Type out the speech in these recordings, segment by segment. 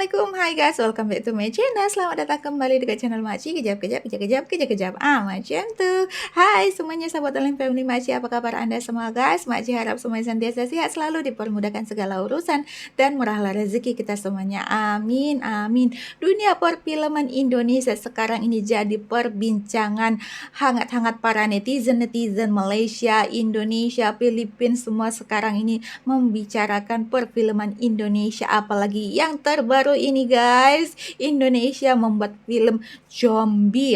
Assalamualaikum, hai guys, welcome back to my channel. Selamat datang kembali dekat channel Makcik. Kejap. Macam tuh. Hai semuanya, sahabat online family Makcik, apa kabar anda semua guys? Makcik harap semuanya senantiasa sehat, selalu dipermudahkan segala urusan dan murahlah rezeki kita semuanya. Amin, amin. Dunia perfilman Indonesia sekarang ini jadi perbincangan hangat-hangat para netizen Malaysia, Indonesia, Filipina, semua sekarang ini membicarakan perfilman Indonesia, apalagi yang terbaru ini guys. Indonesia membuat film zombie.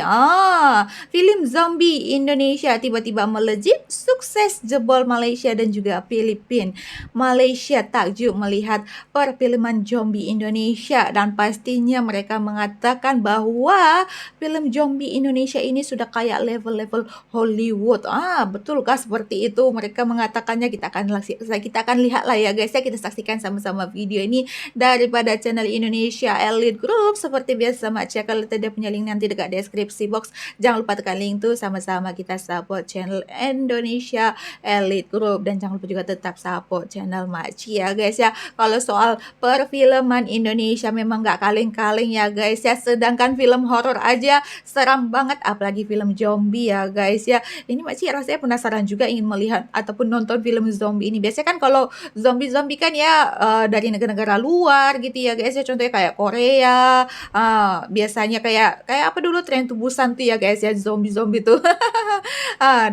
Film zombie Indonesia tiba-tiba melejit, sukses jebol Malaysia dan juga Filipina. Malaysia takjub melihat perfilman zombie Indonesia dan pastinya mereka mengatakan bahwa film zombie Indonesia ini sudah kayak level-level Hollywood. Betul kah seperti itu? Mereka mengatakannya. Kita akan lihat lah ya guys ya. Kita saksikan sama-sama video ini daripada channel Indonesia Elite Group. Seperti biasa Makcik kalau ada punya link nanti dekat deskripsi box. Jangan lupa tekan link tuh, sama-sama kita support channel Indonesia Elite Group, dan jangan lupa juga tetap support channel Makcik ya guys ya. Kalau soal perfilman Indonesia memang gak kaleng-kaleng ya guys ya. Sedangkan film horor aja seram banget, apalagi film zombie ya guys ya. Ini Makcik rasanya penasaran juga ingin melihat ataupun nonton film zombie ini. Biasanya kan kalau zombie kan ya dari negara-negara luar gitu ya guys ya. Contohnya kayak Korea, biasanya kayak apa dulu tren tubusan tuh ya guys ya, zombie tuh.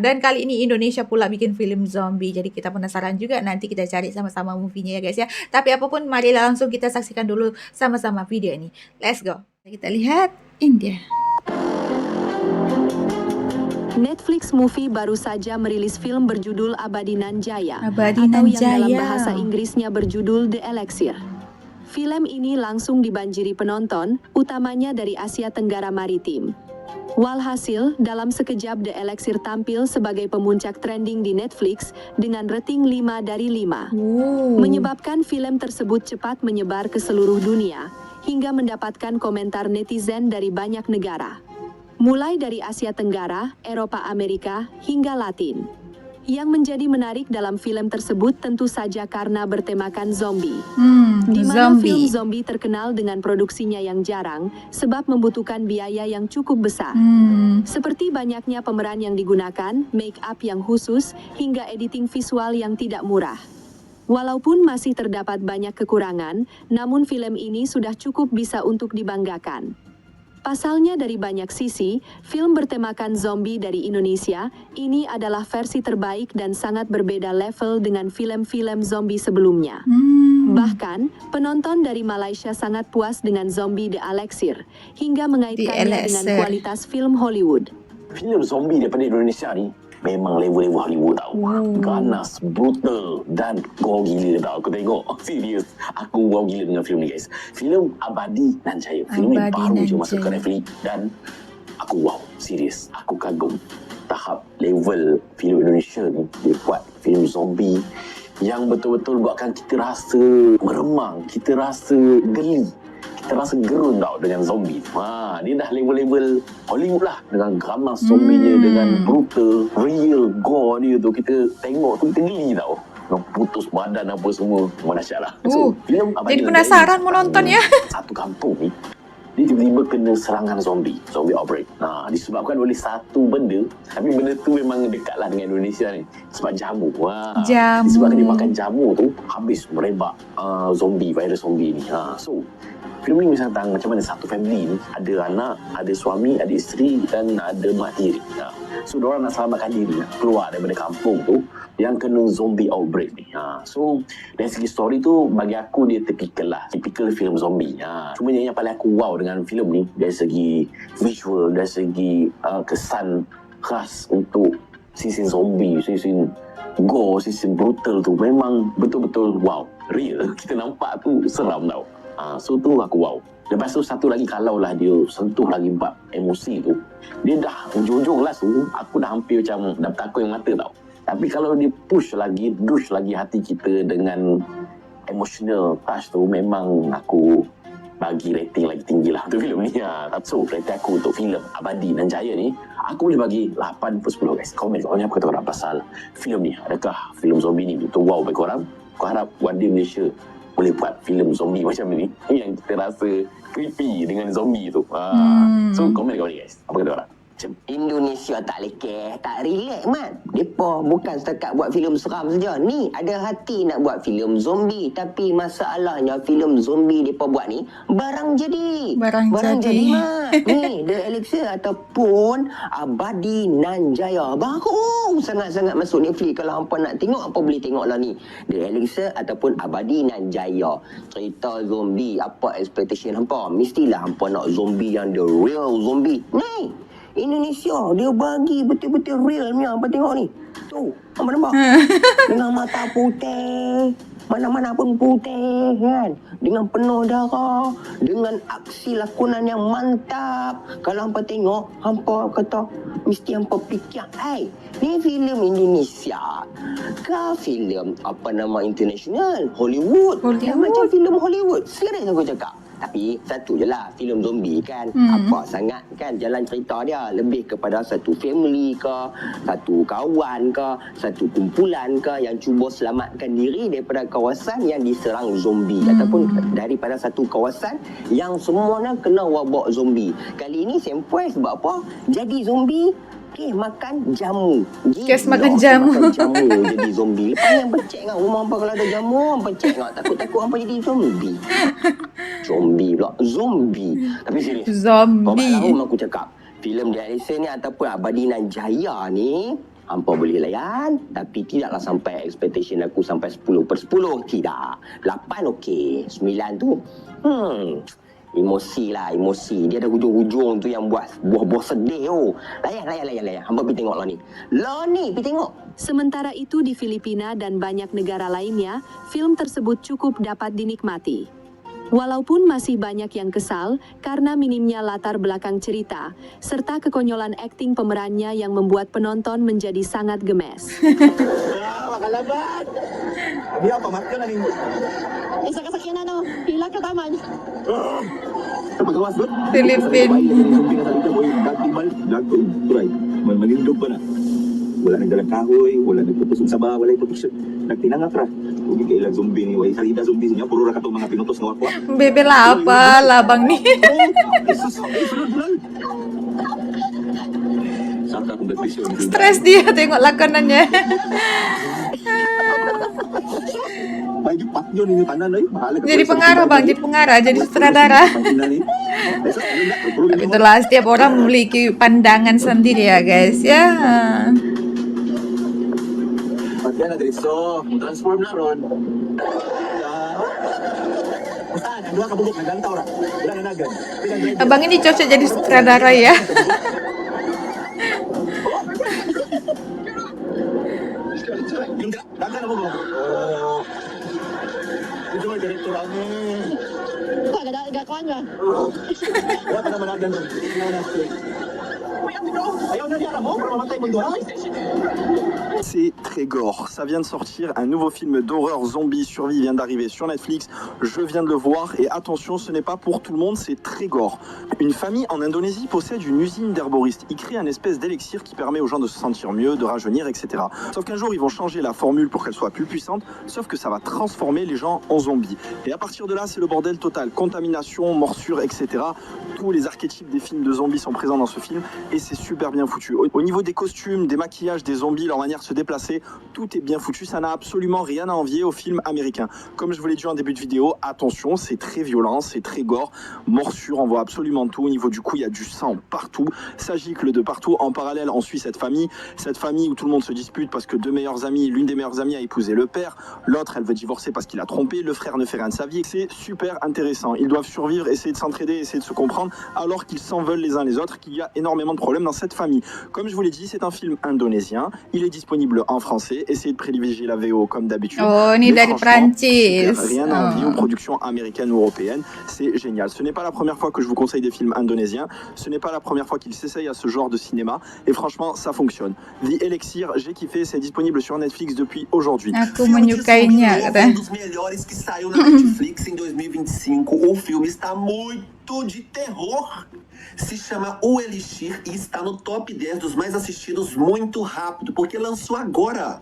Dan kali ini Indonesia pula bikin film zombie. Jadi kita penasaran juga, nanti kita cari sama-sama movie-nya ya guys ya. Tapi apapun, mari langsung kita saksikan dulu sama-sama video ini. Let's go. Kita lihat India. Netflix Movie baru saja merilis film berjudul Abadi Nan Jaya, Abadi atau Nan yang dalam Jaya. bahasa Inggrisnya berjudul The Elixir. Film ini langsung dibanjiri penonton, utamanya dari Asia Tenggara Maritim. Walhasil, dalam sekejap The Elixir tampil sebagai pemuncak trending di Netflix dengan rating 5 dari 5. Menyebabkan film tersebut cepat menyebar ke seluruh dunia, hingga mendapatkan komentar netizen dari banyak negara. Mulai dari Asia Tenggara, Eropa, Amerika, hingga Latin. Yang menjadi menarik dalam film tersebut tentu saja karena bertemakan zombie. Di mana film zombie terkenal dengan produksinya yang jarang, sebab membutuhkan biaya yang cukup besar. Seperti banyaknya pemeran yang digunakan, make up yang khusus, hingga editing visual yang tidak murah. Walaupun masih terdapat banyak kekurangan, namun film ini sudah cukup bisa untuk dibanggakan. Pasalnya dari banyak sisi, film bertemakan zombie dari Indonesia ini adalah versi terbaik dan sangat berbeda level dengan film-film zombie sebelumnya. Bahkan, penonton dari Malaysia sangat puas dengan zombie The Elixir, hingga mengaitkannya dengan kualitas film Hollywood. Film zombie daripada Indonesia ni memang level-level Hollywood tau. Ganas, brutal dan gore gila tau. Aku tengok, serius. Aku wow gila dengan film ni guys. Film Abadi Nan Jaya. Film ni baru je masuk ke Netflix dan aku wow, serius. Aku kagum tahap level film Indonesia ni. Dia buat film zombie yang betul-betul buatkan kita rasa meremang, kita rasa geli, kita rasa gerun tau dengan zombie. Dia dah level-level Hollywood lah, dengan ganas zombie-nya, dengan brutal, real gore dia tu. Kita tengok tu kita geli tau, putus badan apa semua. Memang dahsyat lah. Film jadi penasaran mau nonton ya. Satu kampung ni dia tiba-tiba kena serangan zombie outbreak. Disebabkan oleh satu benda, tapi benda tu memang dekat lah dengan Indonesia ni, sebab jamu. Disebabkan dia makan jamu tu, habis merebak virus zombie ni. So film ni misalnya tentang macam mana satu family ni, ada anak, ada suami, ada isteri dan ada mak tiri. So diorang nak selamatkan diri, keluar daripada kampung tu yang kena zombie outbreak ni. So dari segi story tu, bagi aku dia typical film zombie. Cuma yang paling aku wow dengan film ni, dari segi visual, dari segi kesan khas untuk sisi zombie, sisi gore, sisi brutal tu, memang betul-betul wow, real. Kita nampak tu seram tau. So tu aku wow. Lepas tu satu lagi, kalau lah dia sentuh lagi bab emosi tu, dia dah ujung-ujung last tu, aku dah hampir macam dah bertakut yang mata tau. Tapi kalau dia push lagi hati kita dengan emotional touch tu, memang aku bagi rating lagi tinggi lah untuk filem ni. So rating aku untuk filem Abadi Nan Jaya ni, aku boleh bagi 8 per 10 guys. Komen korang apa kata korang pasal filem ni. Adakah filem zombie ni betul wow bagi korang? Aku harap one day Malaysia boleh buat filem zombie macam ni yang kita rasa creepy dengan zombie tu. So komen kat ni guys, apa kata orang? Indonesia tak lekeh, tak relax mat. Depa bukan setakat buat filem seram saja. Ni ada hati nak buat filem zombie, tapi masalahnya filem zombie depa buat ni barang jadi. Barang jadi. Mat. Ni The Elixir ataupun Abadi Nanjaya. Baru sangat-sangat masuk Netflix. Kalau hampa nak tengok, hampa boleh tengok lah ni. The Elixir ataupun Abadi Nanjaya. Cerita zombie, apa expectation hampa? Mestilah hampa nak zombie yang the real zombie. Ni Indonesia dia bagi betul-betul realnya. Apa tengok ni? Tu, apa nampak? Dengan mata putih, mana-mana pun putih kan. Dengan penuh darah, dengan aksi lakonan yang mantap. Kalau hampa tengok, hampa kata mesti hampa fikir, "Hai, ni filem Indonesia ke filem apa nama international Hollywood?" Yang macam filem Hollywood. Serius aku cakap. Tapi satu je lah, filem zombie kan. Apa sangat kan jalan cerita dia. Lebih kepada satu family ke, satu kawan ke, satu kumpulan ke yang cuba selamatkan diri daripada kawasan yang diserang zombie. Ataupun daripada satu kawasan yang semuanya kena wabak zombie. Kali ini sempoi sebab apa? Jadi zombie, makan jamu. Kes makan jamu. Makan jamu jadi zombie. Lepas ni hampa cek dengan rumah hampa kalau ada jamu, hampa cek dengan takut-takut hampa jadi zombie. Zombie pula. Zombie. Tapi serius. Zombie. Bapak aku cakap, filem The Elixir ni ataupun Abadi Nanjaya ni, hampa boleh layan, tapi tidaklah sampai expectation aku sampai 10/10. Tidak. 8 okey. 9 tu, emosi lah, emosi. Dia ada hujung-hujung tu yang buat buah-buah sedih tu. Layan. Hampa pergi tengok lah ni. Pergi tengok. Sementara itu di Filipina dan banyak negara lainnya, film tersebut cukup dapat dinikmati. Walaupun masih banyak yang kesal karena minimnya latar belakang cerita, serta kekonyolan akting pemerannya yang membuat penonton menjadi sangat gemes. Makalaban! Dia apa makan na ninyo? Isa ka sakyan ano, pila ka taman. Pagkawas doon? Philippine. Zombie na salita mo, katimal, lago, turay. Manindog pa na. Wala nang dalang kahoy, wala nagpupusong saba, wala ipapicture. Nagtinangak ra. Huwag ka ilang zombie ni Way. Salita zombie niya, puro ra ka itong mga pinutos ng wakwa. Bebe lah apa labang ni. Sunod bulan. Saka kung depresyon. Stres dia tengok lakonannya. May gipat yun ninyo tanan ay. Jadi pengarah bang, jadi pengarah, jadi sutradara. Tapi itulah setiap orang memiliki pandangan sendiri ya guys ya. Pagyan na dito, transform na ron. Saan? Ang dua kabugok, naglantaw ra. Wala na nagan. Abang ini cocok jadi sutradara ya. Yung dagan na mo ba? Ito may direktor ako. Gagakuan ba? Wala pa naman nagan doon. Ayaw na diara mo, para mamatay mo doon. C'est très gore. Ça vient de sortir, un nouveau film d'horreur zombie survie vient d'arriver sur Netflix. Je viens de le voir et attention, ce n'est pas pour tout le monde, c'est très gore. Une famille en Indonésie possède une usine d'herboristes. Ils créent un espèce d'élixir qui permet aux gens de se sentir mieux, de rajeunir, etc. Sauf qu'un jour, ils vont changer la formule pour qu'elle soit plus puissante, sauf que ça va transformer les gens en zombies. Et à partir de là, c'est le bordel total. Contamination, morsure, etc. Tous les archétypes des films de zombies sont présents dans ce film et c'est super bien foutu. Au niveau des costumes, des maquillages, des zombies, leur manière de se déplacer, tout est bien foutu. Ça n'a absolument rien à envier aux films américains. Comme je vous l'ai dit en début de vidéo, attention, c'est très violent, c'est très gore. Morsure, on voit absolument tout. Au niveau du cou, il y a du sang partout. Ça gicle de partout. En parallèle, on suit cette famille où tout le monde se dispute parce que l'une des meilleures amies a épousé le père. L'autre, elle veut divorcer parce qu'il a trompé. Le frère ne fait rien de sa vie. C'est super intéressant. Ils doivent survivre, essayer de s'entraider, essayer de se comprendre, alors qu'ils s'en veulent les uns les autres, qu'il y a énormément de problèmes dans cette famille. Comme je vous l'ai dit, c'est un film indonésien. Il est disponible en français. Essayez de privilégier la VO comme d'habitude. Oh, ini Mais dari franchement, Prancis. rien à envier aux productions américaines ou européennes. C'est génial. Ce n'est pas la première fois que je vous conseille des films indonésiens. Ce n'est pas la première fois qu'ils s'essayent à ce genre de cinéma. Et franchement, ça fonctionne. The Elixir, j'ai kiffé. C'est disponible sur Netflix depuis aujourd'hui. Aku menyukainya kata. Um dos melhores que saiu na Netflix em 2025. O filme está muito de terror. Se chama O Elixir e está no top 10 dos mais assistidos muito rápido, porque lançou agora.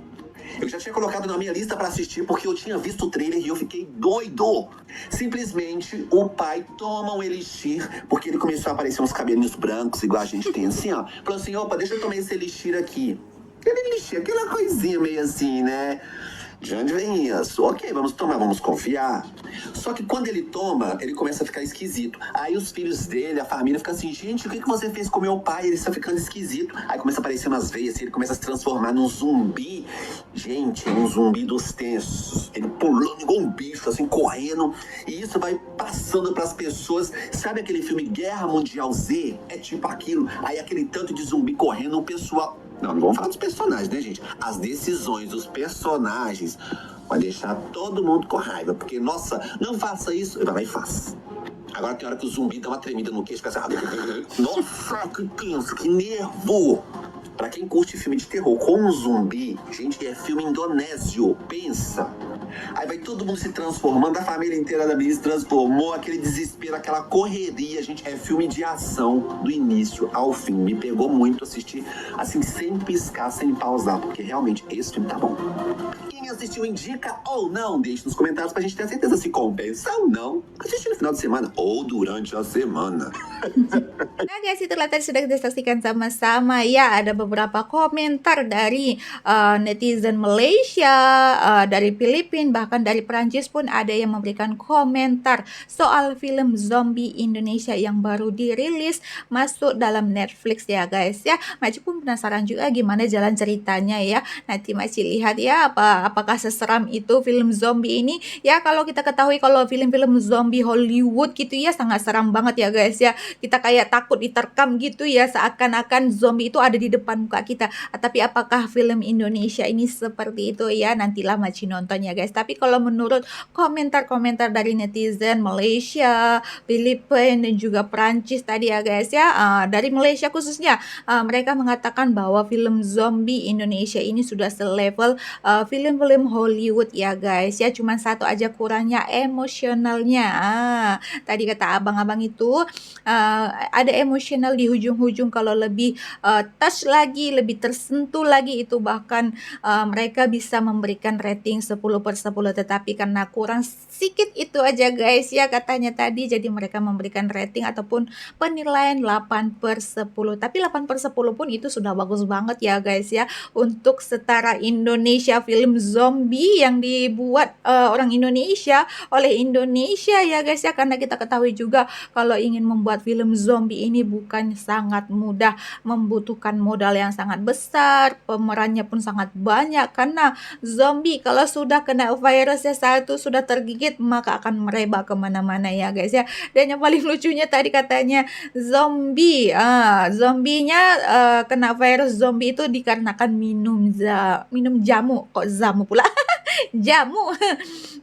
Eu já tinha colocado na minha lista pra assistir porque eu tinha visto o trailer e eu fiquei doido. Simplesmente o pai toma um elixir, porque ele começou a aparecer uns cabelinhos brancos, igual a gente tem assim, ó. Falou assim, opa, deixa eu tomar esse elixir aqui. Aquele elixir, aquela coisinha meio assim, né? De onde vem isso? Ok, vamos tomar, vamos confiar. Só que quando ele toma, ele começa a ficar esquisito. Aí os filhos dele, a família, fica assim, gente, o que você fez com meu pai? Ele está ficando esquisito. Aí começa a aparecer umas veias, ele começa a se transformar num zumbi. Gente, um zumbi dos tensos. Ele pulando igual um bicho, assim, correndo. E isso vai passando pras pessoas. Sabe aquele filme Guerra Mundial Z? É tipo aquilo. Aí aquele tanto de zumbi correndo, o pessoal... Não vamos falar dos personagens, né, gente? As decisões dos personagens vai deixar todo mundo com raiva. Porque, nossa, não faça isso. Ele vai lá e faz. Agora tem hora que o zumbi dá uma tremida no queixo. Fica assim, nossa, que tenso, que nervo. Pra quem curte filme de terror com um zumbi, gente, é filme indonésio. Pensa. Aí vai todo mundo se transformando, a família inteira da menina se transformou, aquele desespero, aquela correria, gente, é filme de ação do início ao fim. Me pegou muito assistir, assim, sem piscar, sem pausar, porque realmente esse filme tá bom. Quem assistiu indica ou não? Deixe nos comentários pra gente ter certeza se compensa ou não assistir no final de semana ou durante a semana. Nah guys, itulah tadi sudah kita saksikan sama-sama ya, ada beberapa komentar dari netizen Malaysia, dari Filipina, bahkan dari Perancis pun ada yang memberikan komentar soal film zombie Indonesia yang baru dirilis masuk dalam Netflix ya guys ya. Maci pun penasaran juga gimana jalan ceritanya ya. Nanti Maci lihat ya apakah seseram itu film zombie ini ya. Kalau kita ketahui kalau film-film zombie Hollywood gitu ya sangat seram banget ya guys ya. Kita kayak takut diterkam gitu ya, seakan-akan zombie itu ada di depan muka kita. Tapi apakah film Indonesia ini seperti itu ya? Nantilah Maci nonton ya guys. Tapi kalau menurut komentar-komentar dari netizen Malaysia, Filipina dan juga Perancis tadi ya guys ya, dari Malaysia khususnya, mereka mengatakan bahwa film zombie Indonesia ini sudah selevel film-film Hollywood ya guys ya. Cuman satu aja kurangnya, emosionalnya. Tadi kata abang-abang itu ada emosional di hujung-hujung, kalau lebih touch lagi, lebih tersentuh lagi, itu bahkan mereka bisa memberikan rating 10/10, tetapi karena kurang sedikit itu aja guys ya katanya tadi, jadi mereka memberikan rating ataupun penilaian 8/10. Tapi 8/10 pun itu sudah bagus banget ya guys ya, untuk setara Indonesia, film zombie yang dibuat orang Indonesia oleh Indonesia ya guys ya, karena kita ketahui juga kalau ingin membuat film zombie ini bukan sangat mudah, membutuhkan modal yang sangat besar, pemerannya pun sangat banyak, karena zombie kalau sudah kena virusnya satu, sudah tergigit, maka akan merebak kemana-mana ya guys ya. Dan yang paling lucunya tadi katanya zombinya kena virus zombie itu dikarenakan minum jamu, kok zamu pula jamu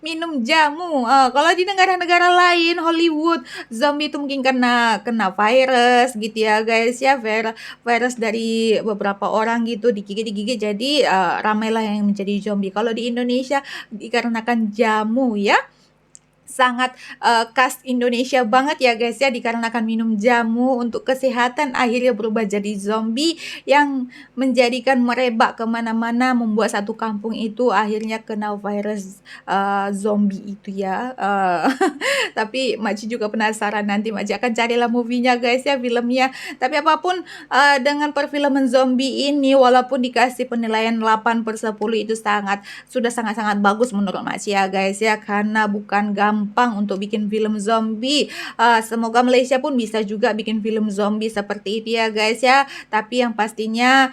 minum jamu. Kalau di negara-negara lain Hollywood, zombie itu mungkin kena virus gitu ya guys ya, virus dari beberapa orang gitu digigit jadi ramailah yang menjadi zombie. Kalau di Indonesia dikarenakan jamu ya, sangat khas Indonesia banget ya guys ya, dikarenakan minum jamu untuk kesehatan akhirnya berubah jadi zombie yang menjadikan merebak kemana-mana, membuat satu kampung itu akhirnya kena virus zombie itu ya. Tapi Maci juga penasaran, nanti Maci akan carilah movie-nya guys ya, filmnya. Tapi apapun dengan perfilman zombie ini, walaupun dikasih penilaian 8/10 itu sudah sangat-sangat bagus menurut Maci ya guys ya, karena bukan gampang untuk bikin film zombie. Semoga Malaysia pun bisa juga bikin film zombie seperti itu ya guys ya. Tapi yang pastinya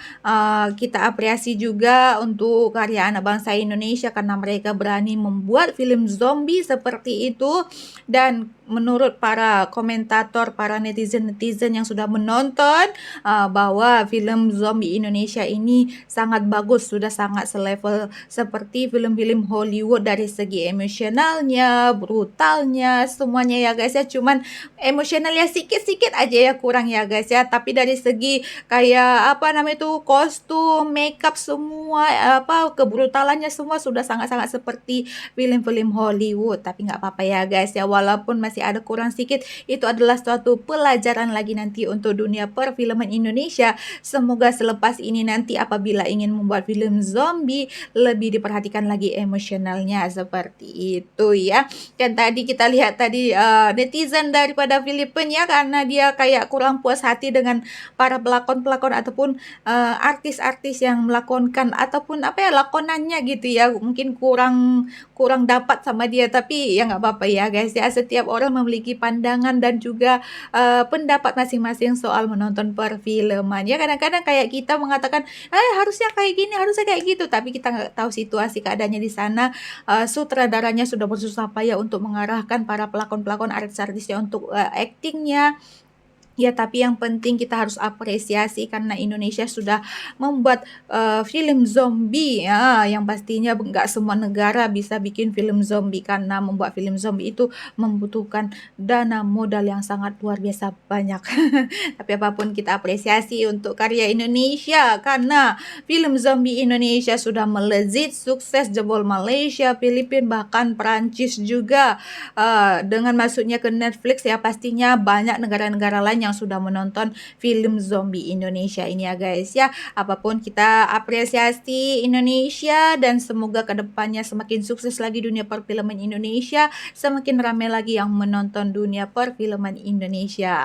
kita apresiasi juga untuk karya anak bangsa Indonesia, karena mereka berani membuat film zombie seperti itu. Dan menurut para komentator, para netizen yang sudah menonton, bahwa film zombie Indonesia ini sangat bagus, sudah sangat selevel seperti film-film Hollywood dari segi emosionalnya, brutalnya semuanya ya guys ya, cuman emosionalnya sikit-sikit aja ya kurang ya guys ya. Tapi dari segi kayak apa namanya itu kostum, makeup semua apa kebrutalannya semua sudah sangat-sangat seperti film-film Hollywood. Tapi nggak apa-apa ya guys ya, walaupun masih ada kurang sedikit, itu adalah suatu pelajaran lagi nanti untuk dunia perfilman Indonesia. Semoga selepas ini nanti apabila ingin membuat film zombie lebih diperhatikan lagi emosionalnya seperti itu ya. Dan tadi kita lihat tadi netizen daripada Filipina ya, karena dia kayak kurang puas hati dengan para pelakon-pelakon ataupun artis-artis yang melakonkan ataupun apa ya lakonannya gitu ya, mungkin kurang dapat sama dia. Tapi ya nggak apa-apa ya guys ya, setiap orang memiliki pandangan dan juga pendapat masing-masing soal menonton perfilman ya. Kadang-kadang kayak kita mengatakan harusnya kayak gini, harusnya kayak gitu, tapi kita nggak tahu situasi keadaannya di sana. Sutradaranya sudah bersusah payah untuk mengarahkan para pelakon-pelakon artis-artisnya untuk aktingnya. Ya, tapi yang penting kita harus apresiasi karena Indonesia sudah membuat film zombie ya, yang pastinya nggak semua negara bisa bikin film zombie karena membuat film zombie itu membutuhkan dana modal yang sangat luar biasa banyak. Tapi apapun kita apresiasi untuk karya Indonesia karena film zombie Indonesia sudah melejit, sukses jebol Malaysia, Filipina, bahkan Perancis juga. Dengan masuknya ke Netflix ya, pastinya banyak negara-negara lain yang sudah menonton film zombie Indonesia ini ya guys ya. Apapun kita apresiasi Indonesia dan semoga kedepannya semakin sukses lagi dunia perfilman Indonesia, semakin ramai lagi yang menonton dunia perfilman Indonesia.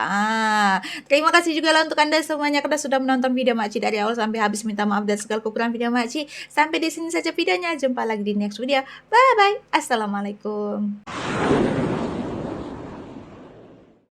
Terima kasih juga lah untuk Anda semuanya karena sudah menonton video Makci dari awal sampai habis. Minta maaf dan segala kekurangan video Makci. Sampai di sini saja videonya, jumpa lagi di next video. Bye bye, assalamualaikum.